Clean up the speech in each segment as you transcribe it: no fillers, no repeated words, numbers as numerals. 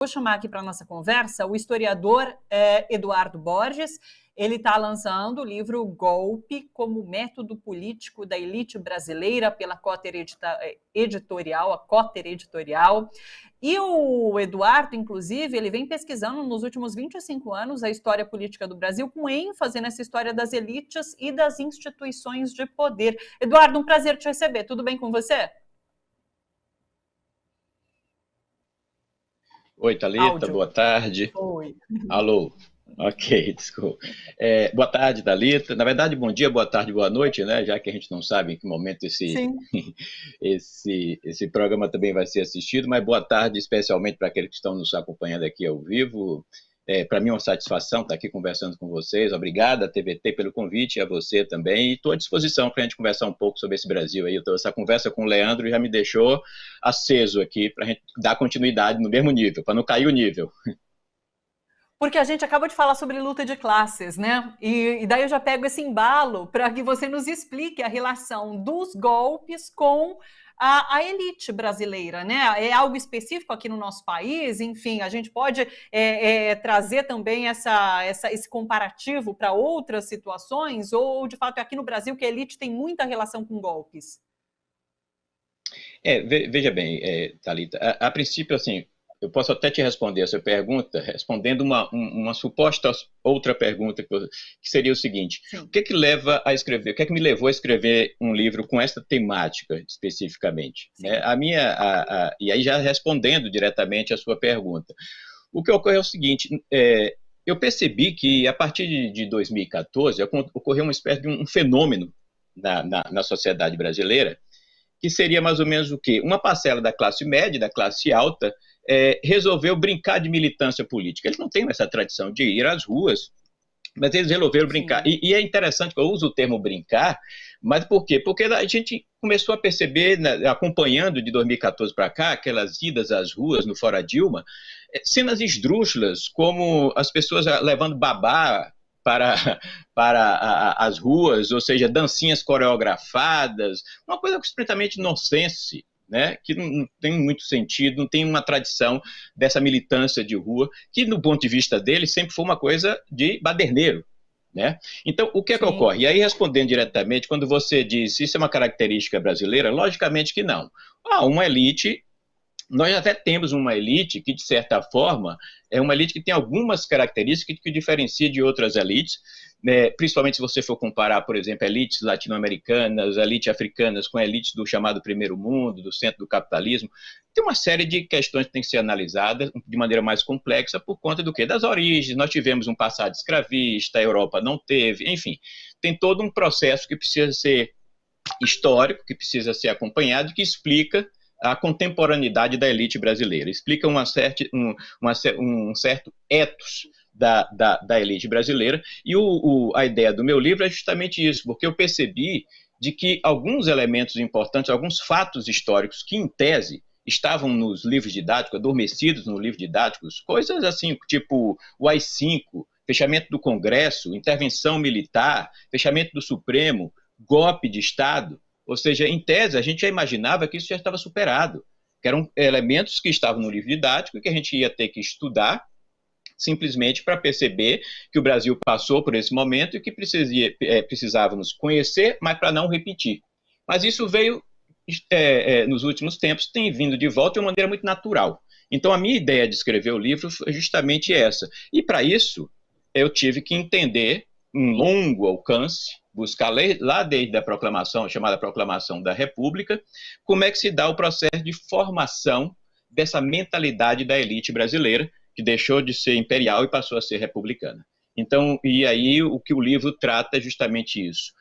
vou chamar aqui para a nossa conversa o historiador Eduardo Borges. Ele está lançando o livro Golpe como Método Político da Elite Brasileira pela Cotter Editorial, a Cotter Editorial. E o Eduardo, inclusive, ele vem pesquisando nos últimos 25 anos a história política do Brasil, com ênfase nessa história das elites e das instituições de poder. Eduardo, um prazer te receber. Tudo bem com você? Oi, Thalita, Áudio. boa tarde. Oi. Alô, ok, desculpa. Boa tarde, Thalita. Na verdade, bom dia, boa tarde, boa noite, né? Já que a gente não sabe em que momento esse programa também vai ser assistido, mas boa tarde especialmente para aqueles que estão nos acompanhando aqui ao vivo. Para mim é uma satisfação estar aqui conversando com vocês. Obrigada, TVT, pelo convite, e a você também. E estou à disposição para a gente conversar um pouco sobre esse Brasil aí. Essa conversa com o Leandro já me deixou aceso aqui para a gente dar continuidade no mesmo nível, para não cair o nível. Porque a gente acabou de falar sobre luta de classes, né? E daí eu já pego esse embalo para que você nos explique a relação dos golpes com a elite brasileira, né? É algo específico aqui no nosso país? Enfim, a gente pode trazer também esse comparativo para outras situações? Ou, de fato, é aqui no Brasil que a elite tem muita relação com golpes? Veja bem, Thalita, a princípio, assim, eu posso até te responder essa pergunta, respondendo uma suposta outra pergunta, que seria o seguinte: Sim. O que leva a escrever? O que me levou a escrever um livro com essa temática especificamente? Né? E aí já respondendo diretamente a sua pergunta, o que ocorreu é o seguinte: eu percebi que a partir de 2014 ocorreu uma espécie de um fenômeno na sociedade brasileira, que seria mais ou menos o quê? Uma parcela da classe média, da classe alta, resolveu brincar de militância política. Eles não têm essa tradição de ir às ruas, mas eles resolveram brincar. E é interessante que eu uso o termo brincar, mas por quê? Porque a gente começou a perceber, né, acompanhando de 2014 para cá, aquelas idas às ruas no Fora Dilma, cenas esdrúxulas, como as pessoas levando babá para as ruas, ou seja, dancinhas coreografadas, uma coisa completamente nonsense, né, que não tem muito sentido, não tem uma tradição dessa militância de rua, que, no ponto de vista dele, sempre foi uma coisa de baderneiro. Né? Então, o que é que ocorre? E aí, respondendo diretamente, quando você diz isso é uma característica brasileira, logicamente que não. Uma elite, nós até temos uma elite que, de certa forma, é uma elite que tem algumas características que diferencia de outras elites, né? Principalmente se você for comparar, por exemplo, elites latino-americanas, elites africanas com elites do chamado primeiro mundo, do centro do capitalismo. Tem uma série de questões que têm que ser analisadas de maneira mais complexa por conta do quê? Das origens. Nós tivemos um passado escravista, a Europa não teve, enfim. Tem todo um processo que precisa ser histórico, que precisa ser acompanhado, que explica a contemporaneidade da elite brasileira, explica um certo ethos da elite brasileira, e a ideia do meu livro é justamente isso, porque eu percebi de que alguns elementos importantes, alguns fatos históricos que, em tese, estavam nos livros didáticos, adormecidos nos livros didáticos, coisas assim, tipo o AI-5, fechamento do Congresso, intervenção militar, fechamento do Supremo, golpe de Estado. Ou seja, em tese, a gente já imaginava que isso já estava superado, que eram elementos que estavam no livro didático e que a gente ia ter que estudar simplesmente para perceber que o Brasil passou por esse momento e que precisávamos conhecer, mas para não repetir. Mas isso veio, nos últimos tempos, tem vindo de volta de uma maneira muito natural. Então, a minha ideia de escrever o livro foi justamente essa. E, para isso, eu tive que entender um longo alcance, buscar lá desde a proclamação, chamada Proclamação da República, como é que se dá o processo de formação dessa mentalidade da elite brasileira, que deixou de ser imperial e passou a ser republicana. Então, e aí o que o livro trata é justamente isso.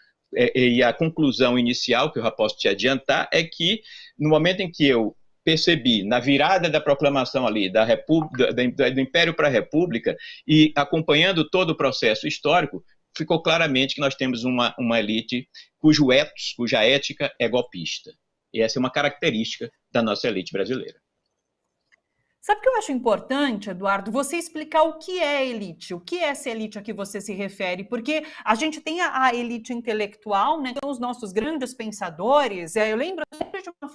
E a conclusão inicial, que eu já posso te adiantar, é que no momento em que eu percebi, na virada da proclamação ali, do Império para a República, e acompanhando todo o processo histórico, ficou claramente que nós temos uma elite cujo ethos, cuja ética é golpista. E essa é uma característica da nossa elite brasileira. Sabe o que eu acho importante, Eduardo? Você explicar o que é elite, o que é essa elite a que você se refere, porque a gente tem a elite intelectual, né? Então, os nossos grandes pensadores, eu lembro sempre de uma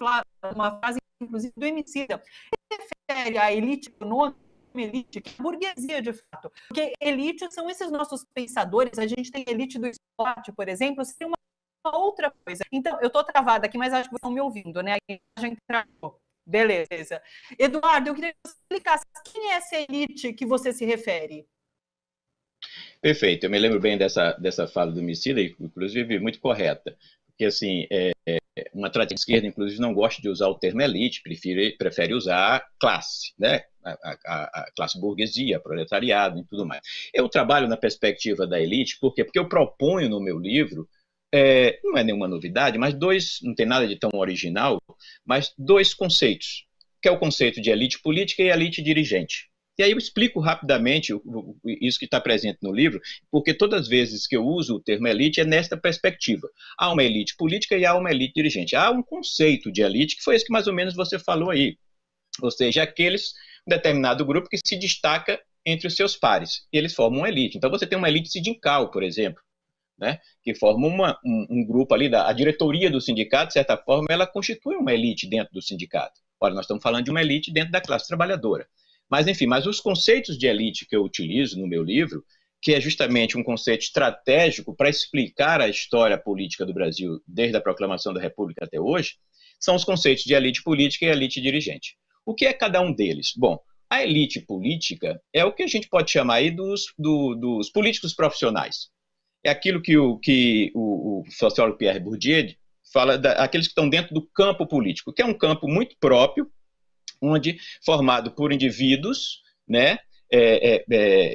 frase, inclusive, do Emicida, ele refere à elite econômica elite, que é a burguesia, de fato. Porque elite são esses nossos pensadores, a gente tem elite do esporte, por exemplo, se tem uma outra coisa. Então, eu estou travada aqui, mas acho que vocês estão me ouvindo, né? A imagem travou. Beleza. Eduardo, eu queria que você explicasse quem é essa elite que você se refere. Perfeito, eu me lembro bem dessa fala do Micida, inclusive muito correta, porque assim, uma tradição de esquerda, inclusive, não gosta de usar o termo elite, prefere usar classe, né? A classe burguesia, proletariado e tudo mais. Eu trabalho na perspectiva da elite, por quê? Porque eu proponho no meu livro, não é nenhuma novidade, mas não tem nada de tão original, mas dois conceitos, que é o conceito de elite política e elite dirigente. E aí eu explico rapidamente isso que está presente no livro, porque todas as vezes que eu uso o termo elite é nesta perspectiva. Há uma elite política e há uma elite dirigente. Há um conceito de elite que foi esse que mais ou menos você falou aí. Ou seja, um determinado grupo que se destaca entre os seus pares. E eles formam uma elite. Então você tem uma elite sindical, por exemplo, né, que forma um grupo ali, a diretoria do sindicato, de certa forma, ela constitui uma elite dentro do sindicato. Olha, nós estamos falando de uma elite dentro da classe trabalhadora. Mas, enfim, os conceitos de elite que eu utilizo no meu livro, que é justamente um conceito estratégico para explicar a história política do Brasil desde a proclamação da República até hoje, são os conceitos de elite política e elite dirigente. O que é cada um deles? Bom, a elite política é o que a gente pode chamar aí dos políticos profissionais. É aquilo que o sociólogo Pierre Bourdieu fala, aqueles que estão dentro do campo político, que é um campo muito próprio, formado por indivíduos, né,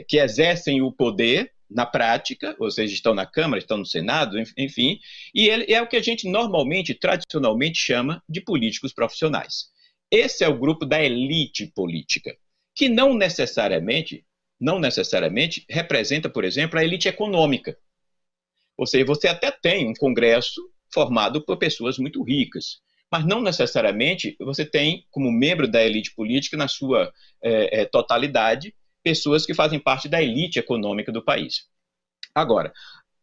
que exercem o poder na prática, ou seja, estão na Câmara, estão no Senado, enfim, e é o que a gente normalmente, tradicionalmente, chama de políticos profissionais. Esse é o grupo da elite política, que não necessariamente representa, por exemplo, a elite econômica. Ou seja, você até tem um Congresso formado por pessoas muito ricas, mas não necessariamente você tem, como membro da elite política, na sua totalidade, pessoas que fazem parte da elite econômica do país. Agora,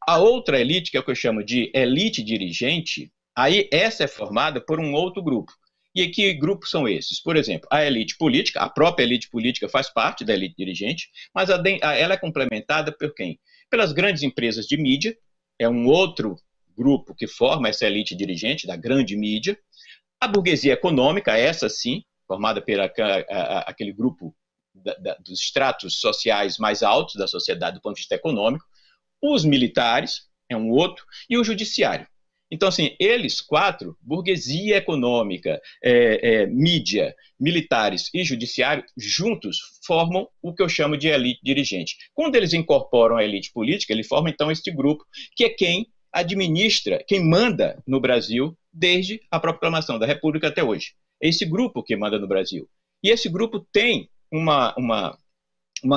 a outra elite, que é o que eu chamo de elite dirigente, aí essa é formada por um outro grupo. E que grupos são esses? Por exemplo, a elite política, a própria elite política faz parte da elite dirigente, mas ela é complementada por quem? Pelas grandes empresas de mídia, é um outro grupo que forma essa elite dirigente da grande mídia. A burguesia econômica, essa sim, formada por aquele grupo dos estratos sociais mais altos da sociedade do ponto de vista econômico, os militares, é um outro, e o judiciário. Então, assim, eles quatro, burguesia econômica, mídia, militares e judiciário, juntos formam o que eu chamo de elite dirigente. Quando eles incorporam a elite política, eles formam, então, este grupo, que é quem administra, quem manda no Brasil desde a proclamação da República até hoje. É esse grupo que manda no Brasil. E esse grupo tem uma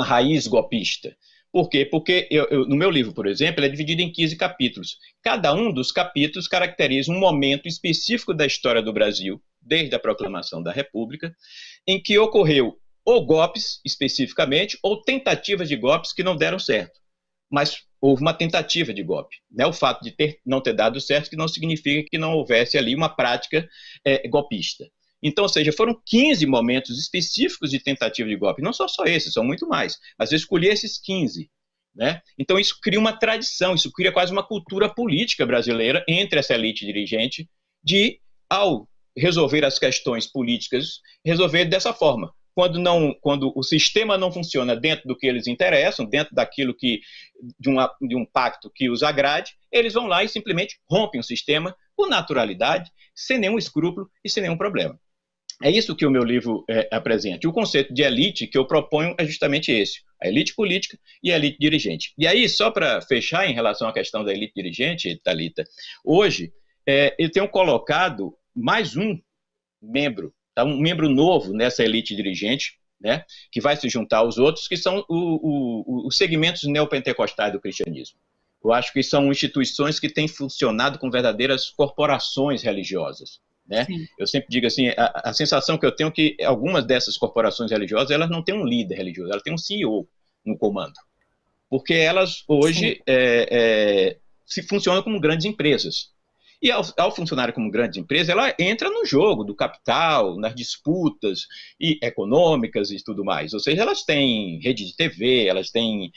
raiz golpista. Por quê? Porque no meu livro, por exemplo, ele é dividido em 15 capítulos. Cada um dos capítulos caracteriza um momento específico da história do Brasil, desde a proclamação da República, em que ocorreu ou golpes, especificamente, ou tentativas de golpes que não deram certo. Mas houve uma tentativa de golpe. Né? O fato de não ter dado certo que não significa que não houvesse ali uma prática golpista. Então, ou seja, foram 15 momentos específicos de tentativa de golpe. Não só esses, são muito mais. Mas eu escolhi esses 15. Né? Então, isso cria uma tradição, isso cria quase uma cultura política brasileira entre essa elite dirigente de, ao resolver as questões políticas, resolver dessa forma. Quando o sistema não funciona dentro do que eles interessam, dentro daquilo de um pacto que os agrade, eles vão lá e simplesmente rompem o sistema com naturalidade, sem nenhum escrúpulo e sem nenhum problema. É isso que o meu livro apresenta. E o conceito de elite que eu proponho é justamente esse, a elite política e a elite dirigente. E aí, só para fechar em relação à questão da elite dirigente, Thalita, hoje eu tenho colocado mais um membro novo nessa elite dirigente, né, que vai se juntar aos outros, que são os segmentos neopentecostais do cristianismo. Eu acho que são instituições que têm funcionado com verdadeiras corporações religiosas. Né? Eu sempre digo assim, a sensação que eu tenho é que algumas dessas corporações religiosas, elas não têm um líder religioso, elas têm um CEO no comando. Porque elas hoje se funcionam como grandes empresas. E ao funcionar como grande empresa, ela entra no jogo do capital, nas disputas econômicas e tudo mais. Ou seja, elas têm rede de TV, elas têm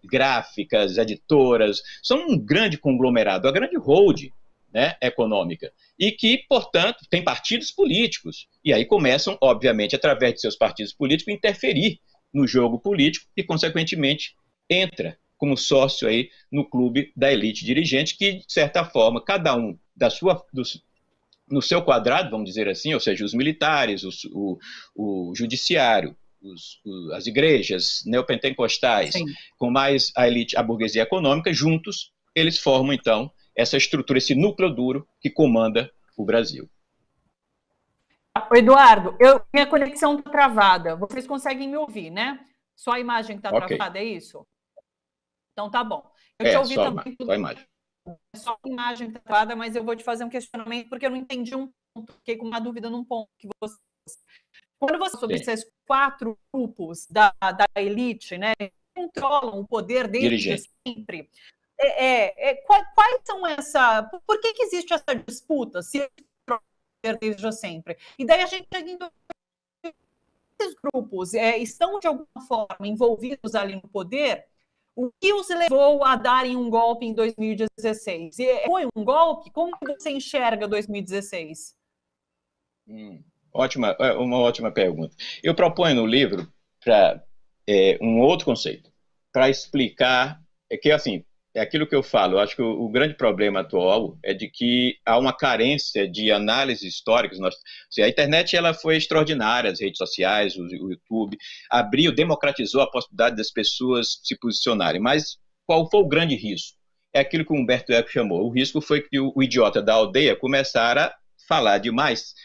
gráficas, editoras, são um grande conglomerado, a grande holding, né, econômica, e que, portanto, tem partidos políticos. E aí começam, obviamente, através de seus partidos políticos, a interferir no jogo político e, consequentemente, entra como sócio aí no clube da elite dirigente, que, de certa forma, cada um no seu quadrado, vamos dizer assim, ou seja, os militares, o judiciário, as igrejas neopentecostais, Sim. com mais a elite, a burguesia econômica, juntos, eles formam, então, essa estrutura, esse núcleo duro que comanda o Brasil. Eduardo, minha conexão está travada. Vocês conseguem me ouvir, né? Só a imagem que está travada, é isso? Então tá bom. Eu te ouvi também. Só a imagem. Só a imagem está travada, mas eu vou te fazer um questionamento, porque eu não entendi um ponto, fiquei com uma dúvida num ponto que você... Quando você sobre esses 4 grupos da elite, né, controlam o poder desde sempre, quais são por que existe essa disputa, se desde sempre? E daí a gente chega esses grupos estão de alguma forma envolvidos ali no poder. O que os levou a darem um golpe em 2016? Foi um golpe? Como você enxerga 2016? Uma ótima pergunta. Eu proponho no livro um outro conceito, para explicar que, assim, é aquilo que eu falo. Eu acho que o grande problema atual é de que há uma carência de análises históricas. A internet ela foi extraordinária, as redes sociais, o YouTube, democratizou a possibilidade das pessoas se posicionarem. Mas qual foi o grande risco? É aquilo que o Humberto Eco chamou. O risco foi que o idiota da aldeia começara a falar demais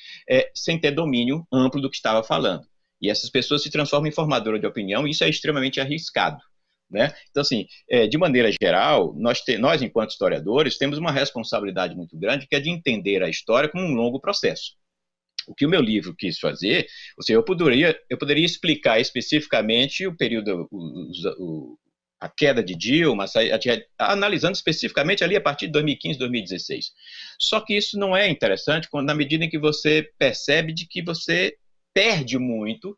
sem ter domínio amplo do que estava falando. E essas pessoas se transformam em formadora de opinião, e isso é extremamente arriscado. Né? Então, assim, de maneira geral, nós, enquanto historiadores, temos uma responsabilidade muito grande, que é de entender a história como um longo processo. O que o meu livro quis fazer, ou seja, eu poderia explicar especificamente o período, a queda de Dilma, analisando especificamente ali a partir de 2015, 2016. Só que isso não é interessante na medida em que você percebe de que você perde muito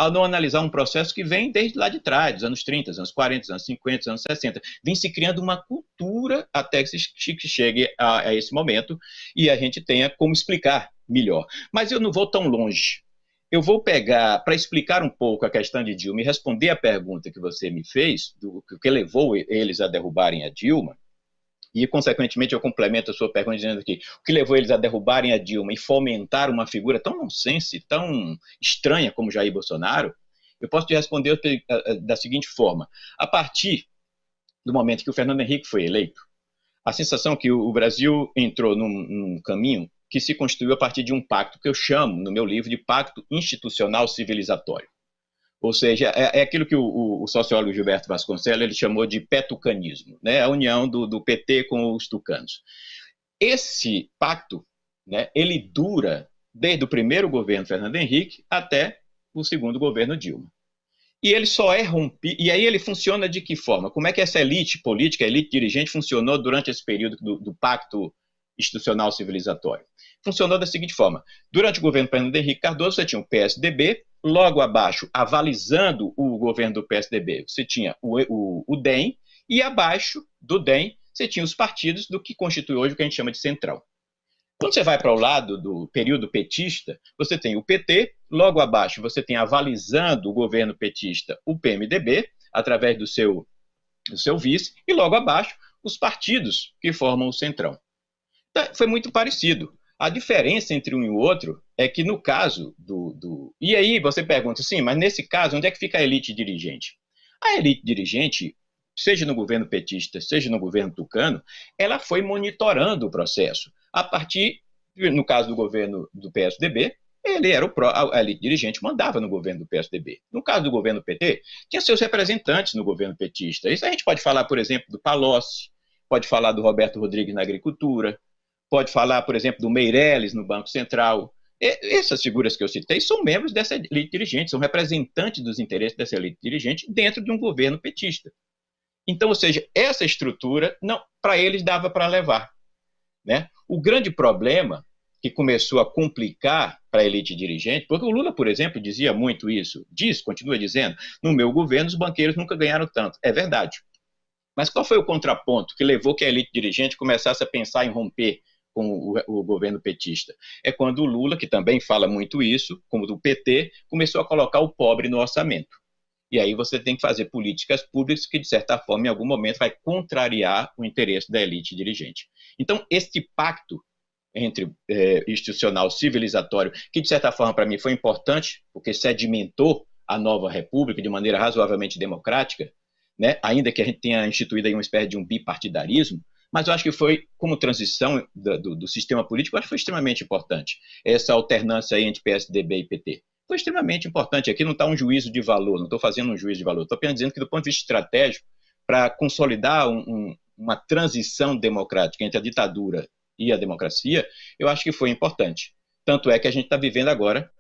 ao não analisar um processo que vem desde lá de trás, dos anos 30, anos 40, anos 50, anos 60. Vem se criando uma cultura até que se chegue a esse momento e a gente tenha como explicar melhor. Mas eu não vou tão longe. Eu vou pegar, para explicar um pouco a questão de Dilma e responder a pergunta que você me fez, do que levou eles a derrubarem a Dilma, e, consequentemente, eu complemento a sua pergunta dizendo que o que levou eles a derrubarem a Dilma e fomentar uma figura tão nonsense, tão estranha como Jair Bolsonaro, eu posso te responder da seguinte forma. A partir do momento que o Fernando Henrique foi eleito, a sensação que o Brasil entrou num caminho que se construiu a partir de um pacto que eu chamo, no meu livro, de pacto institucional civilizatório. Ou seja, é aquilo que o sociólogo Gilberto Vasconcelos ele chamou de petucanismo, né? A união do PT com os tucanos. Esse pacto, né, ele dura desde o primeiro governo Fernando Henrique até o segundo governo Dilma. E ele só é rompido. E aí ele funciona de que forma? Como é que essa elite política, a elite dirigente, funcionou durante esse período do pacto institucional civilizatório? Funcionou da seguinte forma. Durante o governo Fernando Henrique Cardoso, você tinha o PSDB, logo abaixo, avalizando o governo do PSDB, você tinha o DEM, e abaixo do DEM, você tinha os partidos do que constitui hoje o que a gente chama de central. Quando você vai para o lado do período petista, você tem o PT, logo abaixo você tem avalizando o governo petista o PMDB, através do seu vice, e logo abaixo os partidos que formam o centrão. Então, foi muito parecido. A diferença entre um e o outro é que no caso E aí você pergunta, sim, mas nesse caso, onde é que fica a elite dirigente? A elite dirigente, seja no governo petista, seja no governo tucano, ela foi monitorando o processo. A partir, no caso do governo do PSDB, a elite dirigente mandava no governo do PSDB. No caso do governo PT, tinha seus representantes no governo petista. Isso a gente pode falar, por exemplo, do Palocci, pode falar do Roberto Rodrigues na agricultura, pode falar, por exemplo, do Meirelles no Banco Central. Essas figuras que eu citei são membros dessa elite dirigente, são representantes dos interesses dessa elite dirigente dentro de um governo petista. Então, ou seja, essa estrutura, para eles dava para levar. né? O grande problema que começou a complicar para a elite dirigente, porque o Lula, por exemplo, dizia muito isso, continua dizendo, no meu governo os banqueiros nunca ganharam tanto. É verdade. Mas qual foi o contraponto que levou que a elite dirigente começasse a pensar em romper com o governo petista? É quando o Lula, que também fala muito isso, como do PT, começou a colocar o pobre no orçamento. E aí você tem que fazer políticas públicas que, de certa forma, em algum momento vai contrariar o interesse da elite dirigente. Então, este pacto entre institucional, civilizatório, que, de certa forma, para mim foi importante, porque sedimentou a nova república de maneira razoavelmente democrática, né? Ainda que a gente tenha instituído aí uma espécie de um bipartidarismo, mas eu acho que foi, como transição do sistema político, eu acho que foi extremamente importante. Essa alternância aí entre PSDB e PT. Foi extremamente importante. Aqui não está um juízo de valor, não estou fazendo um juízo de valor, estou apenas dizendo que, do ponto de vista estratégico, para consolidar uma transição democrática entre a ditadura e a democracia, eu acho que foi importante. Tanto é que a gente está vivendo agora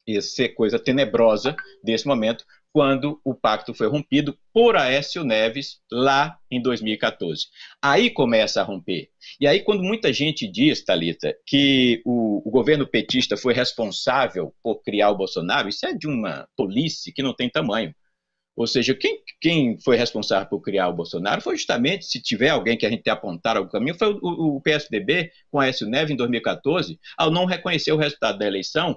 essa coisa tenebrosa desse momento, quando o pacto foi rompido por Aécio Neves lá em 2014. Aí começa a romper. E aí, quando muita gente diz, Thalita, que o governo petista foi responsável por criar o Bolsonaro, isso é de uma tolice que não tem tamanho. Ou seja, quem foi responsável por criar o Bolsonaro foi justamente, se tiver alguém que a gente apontar algum caminho, foi o PSDB com Aécio Neves em 2014, ao não reconhecer o resultado da eleição,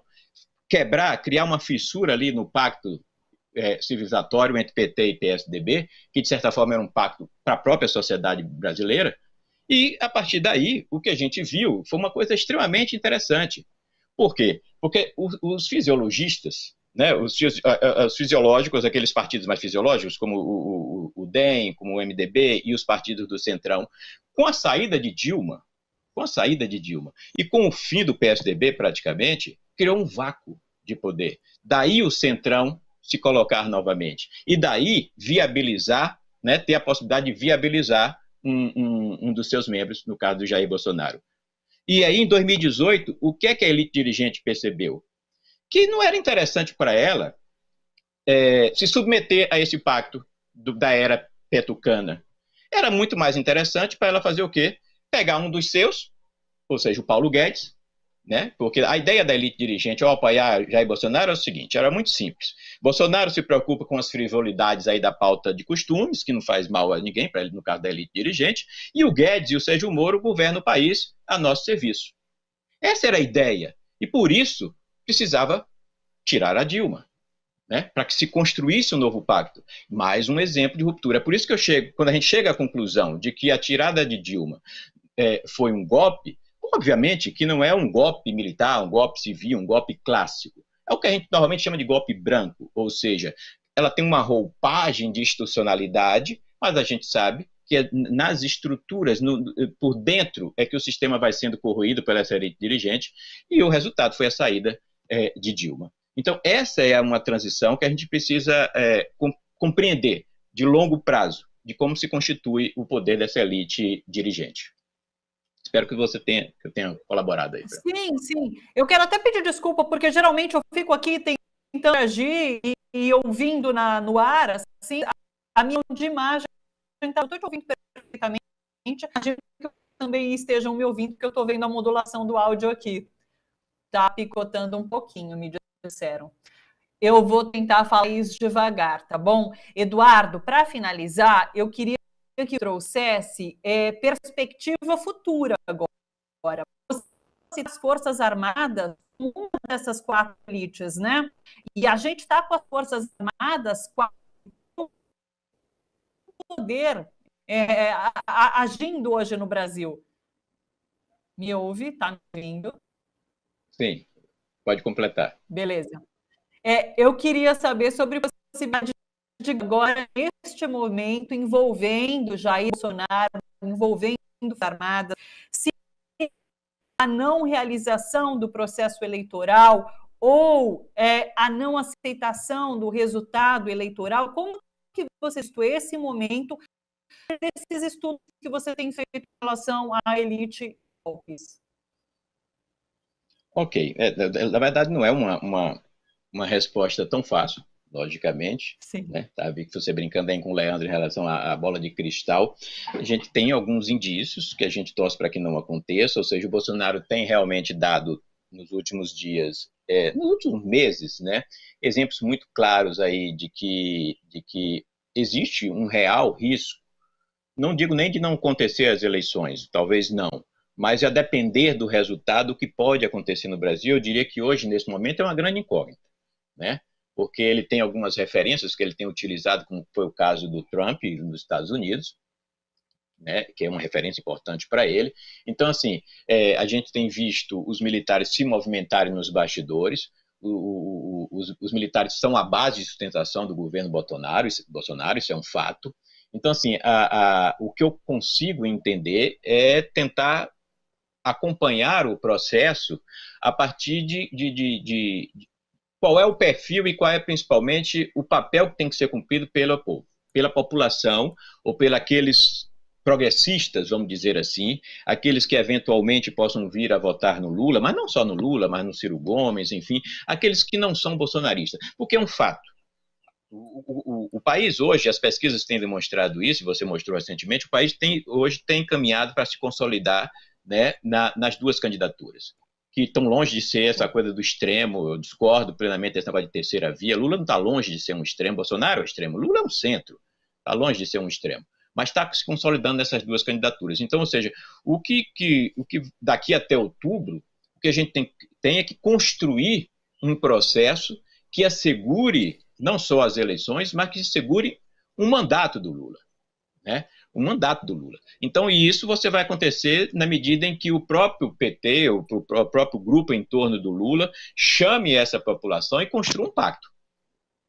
criar uma fissura ali no pacto civilizatório entre PT e PSDB, que de certa forma era um pacto para a própria sociedade brasileira, e a partir daí o que a gente viu foi uma coisa extremamente interessante. Por quê? Porque os fisiologistas, né, os fisiológicos, aqueles partidos mais fisiológicos, como o DEM, como o MDB e os partidos do Centrão, com a saída de Dilma e com o fim do PSDB praticamente, criou um vácuo de poder. Daí o Centrão se colocar novamente. E daí viabilizar, né, ter a possibilidade de viabilizar um dos seus membros, no caso do Jair Bolsonaro. E aí, em 2018, o que é que a elite dirigente percebeu? Que não era interessante para ela se submeter a esse pacto da era petucana. Era muito mais interessante para ela fazer o quê? Pegar um dos seus, ou seja, o Paulo Guedes, né? Porque a ideia da elite dirigente ao apoiar Jair Bolsonaro é o seguinte, era muito simples. Bolsonaro se preocupa com as frivolidades aí da pauta de costumes, que não faz mal a ninguém, para ele, no caso da elite dirigente, e o Guedes e o Sérgio Moro governam o país a nosso serviço. Essa era a ideia. E por isso precisava tirar a Dilma, né? Para que se construísse um novo pacto. Mais um exemplo de ruptura. É por isso que quando a gente chega à conclusão de que a tirada de Dilma foi um golpe, obviamente que não é um golpe militar, um golpe civil, um golpe clássico. É o que a gente normalmente chama de golpe branco, ou seja, ela tem uma roupagem de institucionalidade, mas a gente sabe que nas estruturas, por dentro, é que o sistema vai sendo corroído pela essa elite dirigente, e o resultado foi a saída de Dilma. Então, essa é uma transição que a gente precisa compreender de longo prazo, de como se constitui o poder dessa elite dirigente. Espero que eu tenha colaborado aí. Sim, sim. Eu quero até pedir desculpa, porque geralmente eu fico aqui tentando agir e ouvindo no ar, assim, a minha de imagem. Então, eu estou te ouvindo perfeitamente. Imagino que também estejam me ouvindo, porque eu estou vendo a modulação do áudio aqui. Está picotando um pouquinho, me disseram. Eu vou tentar falar isso devagar, tá bom? Eduardo, para finalizar, eu queria que trouxesse perspectiva futura agora. As Forças Armadas, uma dessas 4 elites, né? E a gente está com as Forças Armadas com o poder agindo hoje no Brasil. Me ouve? Está me ouvindo? Sim, pode completar. Beleza. Eu queria saber sobre a possibilidade de agora, neste momento, envolvendo Jair Bolsonaro, envolvendo as Armadas, se a não realização do processo eleitoral ou a não aceitação do resultado eleitoral, como que você estuda esse momento, desses estudos que você tem feito em relação à elite golpes? Ok, na verdade não é uma resposta tão fácil, logicamente, Sim. né? Tá, vi que você brincando aí com o Leandro em relação à bola de cristal. A gente tem alguns indícios que a gente torce para que não aconteça, ou seja, o Bolsonaro tem realmente dado nos últimos dias, nos últimos meses, né, exemplos muito claros aí de que existe um real risco. Não digo nem de não acontecer as eleições, talvez não, mas a depender do resultado, o que pode acontecer no Brasil, eu diria que hoje, nesse momento, é uma grande incógnita, né? Porque ele tem algumas referências que ele tem utilizado, como foi o caso do Trump nos Estados Unidos, né, que é uma referência importante para ele. Então, assim, a gente tem visto os militares se movimentarem nos bastidores, os militares são a base de sustentação do governo Bolsonaro, isso é um fato. Então, assim, o que eu consigo entender é tentar acompanhar o processo a partir de qual é o perfil e qual é principalmente o papel que tem que ser cumprido pelo povo, pela população ou pelos progressistas, vamos dizer assim, aqueles que eventualmente possam vir a votar no Lula, mas não só no Lula, mas no Ciro Gomes, enfim, aqueles que não são bolsonaristas, porque é um fato. O país hoje, as pesquisas têm demonstrado isso, você mostrou recentemente, o país hoje tem caminhado para se consolidar, né, nas duas candidaturas, que estão longe de ser essa coisa do extremo. Eu discordo plenamente desse negócio de terceira via. Lula não está longe de ser um extremo, Bolsonaro é um extremo, Lula é um centro, está longe de ser um extremo, mas está se consolidando nessas duas candidaturas. Então, ou seja, o que daqui até outubro, o que a gente tem é que construir um processo que assegure não só as eleições, mas que assegure um mandato do Lula, né? Um mandato do Lula. Então, e isso você vai acontecer na medida em que o próprio PT, o próprio grupo em torno do Lula, chame essa população e construa um pacto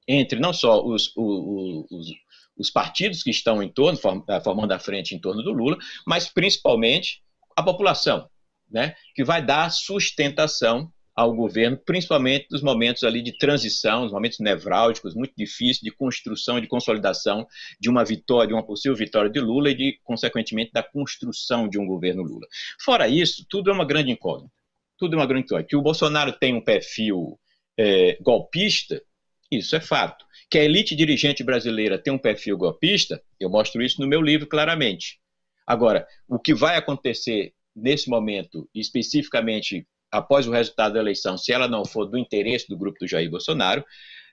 entre não só os partidos que estão em torno, formando a frente em torno do Lula, mas principalmente a população, né, que vai dar sustentação ao governo, principalmente nos momentos ali de transição, nos momentos nevrálgicos, muito difíceis, de construção e de consolidação de uma vitória, de uma possível vitória de Lula e, consequentemente, da construção de um governo Lula. Fora isso, tudo é uma grande incógnita. Tudo é uma grande incógnita. Que o Bolsonaro tem um perfil golpista, isso é fato. Que a elite dirigente brasileira tem um perfil golpista, eu mostro isso no meu livro claramente. Agora, o que vai acontecer nesse momento, especificamente após o resultado da eleição, se ela não for do interesse do grupo do Jair Bolsonaro,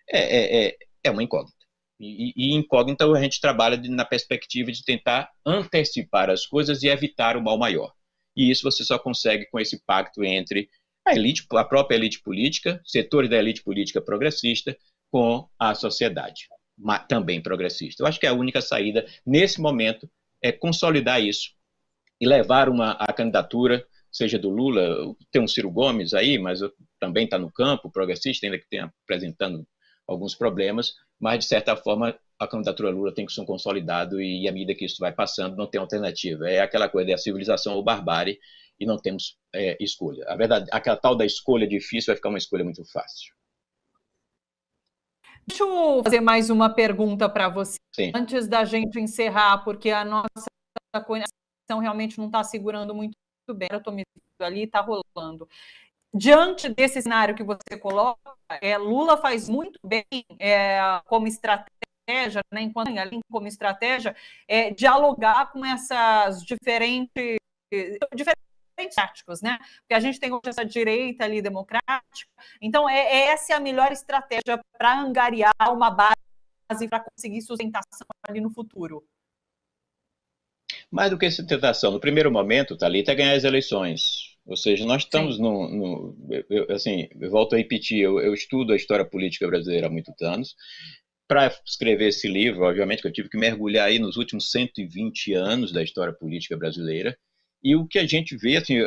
é uma incógnita. E incógnita a gente trabalha na perspectiva de tentar antecipar as coisas e evitar o mal maior. E isso você só consegue com esse pacto entre a própria elite política, setores da elite política progressista, com a sociedade, também progressista. Eu acho que a única saída, nesse momento, é consolidar isso e levar a candidatura, seja do Lula, tem um Ciro Gomes aí, mas também está no campo, progressista, ainda que tenha apresentando alguns problemas, mas, de certa forma, a candidatura Lula tem que ser consolidado e, à medida que isso vai passando, não tem alternativa. É aquela coisa da civilização ou barbárie e não temos escolha. A verdade, aquela tal da escolha difícil vai ficar uma escolha muito fácil. Deixa eu fazer mais uma pergunta para você, Sim, antes da gente encerrar, porque a nossa conexão realmente não está segurando muito bem. Eu estou me vendo ali, está rolando. Diante desse cenário que você coloca, Lula faz muito bem como estratégia, né, como estratégia, dialogar com essas diferentes táticos, né? Porque a gente tem hoje essa direita ali democrática. Então, essa é a melhor estratégia para angariar uma base para conseguir sustentação ali no futuro. Mais do que sustentação, no primeiro momento, Thalita, é ganhar as eleições. Ou seja, nós estamos eu volto a repetir, eu estudo a história política brasileira há muitos anos. Para escrever esse livro, obviamente que eu tive que mergulhar aí nos últimos 120 anos da história política brasileira. E o que a gente vê, assim,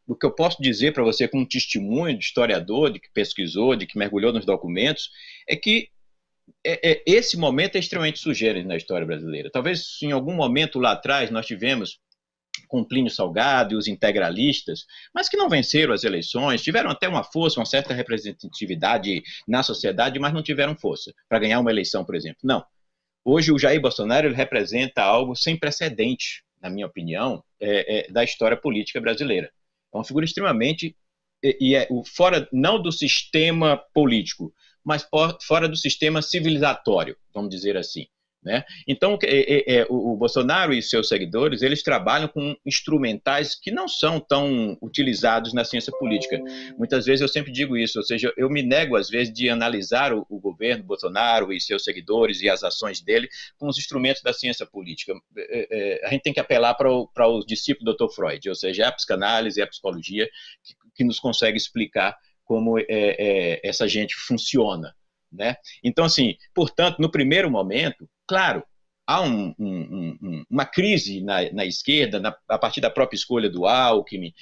o que eu posso dizer para você como testemunho de historiador, de que pesquisou, de que mergulhou nos documentos, é que esse momento é extremamente sugênere na história brasileira. Talvez em algum momento lá atrás nós tivemos com Plínio Salgado e os integralistas, mas que não venceram as eleições, tiveram até uma força, uma certa representatividade na sociedade, mas não tiveram força para ganhar uma eleição, por exemplo. Não. Hoje o Jair Bolsonaro ele representa algo sem precedente, na minha opinião, da história política brasileira. É uma figura extremamente fora não do sistema político, mas fora do sistema civilizatório, vamos dizer assim. Né? Então, o Bolsonaro e seus seguidores, eles trabalham com instrumentais que não são tão utilizados na ciência política. Muitas vezes eu sempre digo isso, ou seja, eu me nego às vezes de analisar o governo Bolsonaro e seus seguidores e as ações dele com os instrumentos da ciência política. A gente tem que apelar para o discípulo do Dr. Freud, ou seja, a psicanálise e a psicologia que nos consegue explicar como essa gente funciona. Né? Então, assim, portanto, no primeiro momento, claro, há uma crise na esquerda, a partir da própria escolha do Alckmin.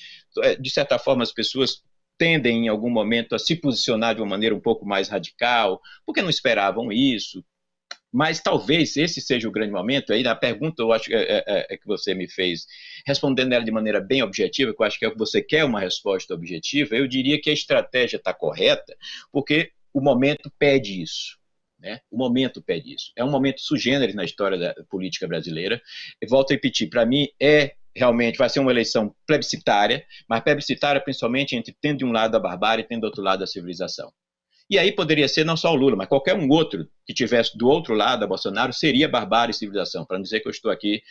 De certa forma, as pessoas tendem, em algum momento, a se posicionar de uma maneira um pouco mais radical, porque não esperavam isso. Mas talvez esse seja o grande momento. Aí, na pergunta, eu acho que você me fez, respondendo ela de maneira bem objetiva, que eu acho que é o que você quer, uma resposta objetiva, eu diria que a estratégia está correta, porque o momento pede isso. Né? O momento pede isso. É um momento sui generis na história da política brasileira. Eu volto a repetir, para mim realmente vai ser uma eleição plebiscitária, mas plebiscitária principalmente entre tendo de um lado a barbárie e tendo do outro lado a civilização. E aí poderia ser não só o Lula, mas qualquer um outro que tivesse do outro lado a Bolsonaro seria barbárie e civilização, para não dizer que eu estou aqui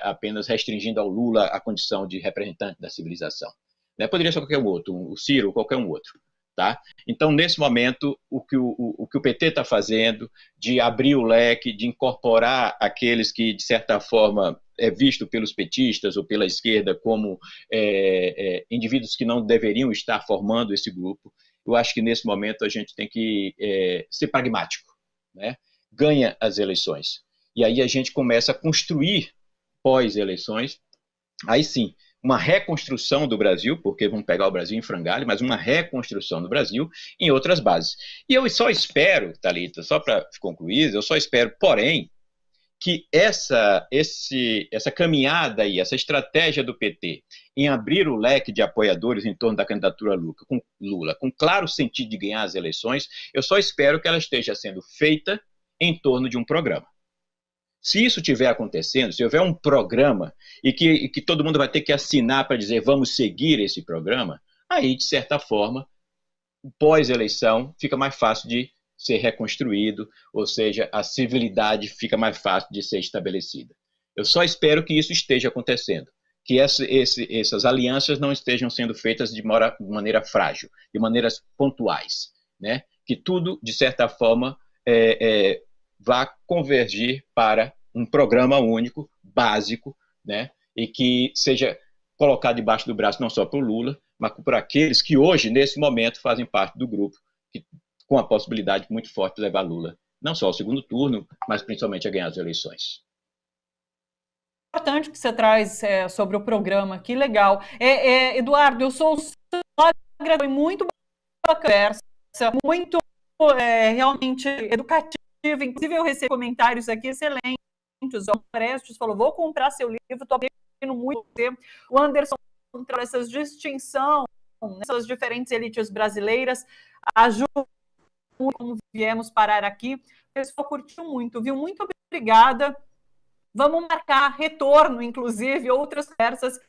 apenas restringindo ao Lula a condição de representante da civilização. Né? Poderia ser qualquer um outro, o Ciro, qualquer um outro. Tá? Então, nesse momento, o que o PT está fazendo de abrir o leque, de incorporar aqueles que, de certa forma, é visto pelos petistas ou pela esquerda como indivíduos que não deveriam estar formando esse grupo, eu acho que, nesse momento, a gente tem que ser pragmático. Né? Ganha as eleições. E aí a gente começa a construir, pós-eleições, aí sim, uma reconstrução do Brasil, porque vamos pegar o Brasil em frangalho, mas uma reconstrução do Brasil em outras bases. E eu só espero, Thalita, só para concluir, eu só espero, porém, que essa caminhada aí, essa estratégia do PT em abrir o leque de apoiadores em torno da candidatura Lula, com claro sentido de ganhar as eleições, eu só espero que ela esteja sendo feita em torno de um programa. Se isso estiver acontecendo, se houver um programa e que todo mundo vai ter que assinar para dizer vamos seguir esse programa, aí, de certa forma, pós-eleição, fica mais fácil de ser reconstruído, ou seja, a civilidade fica mais fácil de ser estabelecida. Eu só espero que isso esteja acontecendo, que essas alianças não estejam sendo feitas de maneira frágil, de maneiras pontuais, né? Que tudo, de certa forma, vá convergir para um programa único, básico, né? E que seja colocado debaixo do braço não só para o Lula, mas por aqueles que hoje, nesse momento, fazem parte do grupo, com a possibilidade muito forte de levar Lula, não só ao segundo turno, mas principalmente a ganhar as eleições. Importante que você traz sobre o programa, que legal. Eduardo, eu sou sogra, foi muito bacana, muito realmente educativa, inclusive eu recebo comentários aqui excelentes. O Prestes falou, vou comprar seu livro, estou aprendendo muito tempo. O Anderson trouxe essas distinção nessas diferentes elites brasileiras, ajuda muito como viemos parar aqui. O pessoal curtiu muito, viu? Muito obrigada. Vamos marcar retorno, inclusive, outras conversas,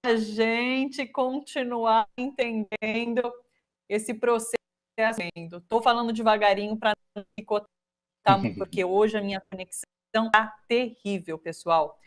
a gente continuar entendendo esse processo. Estou falando devagarinho para não picotar, porque hoje a minha conexão está terrível, pessoal.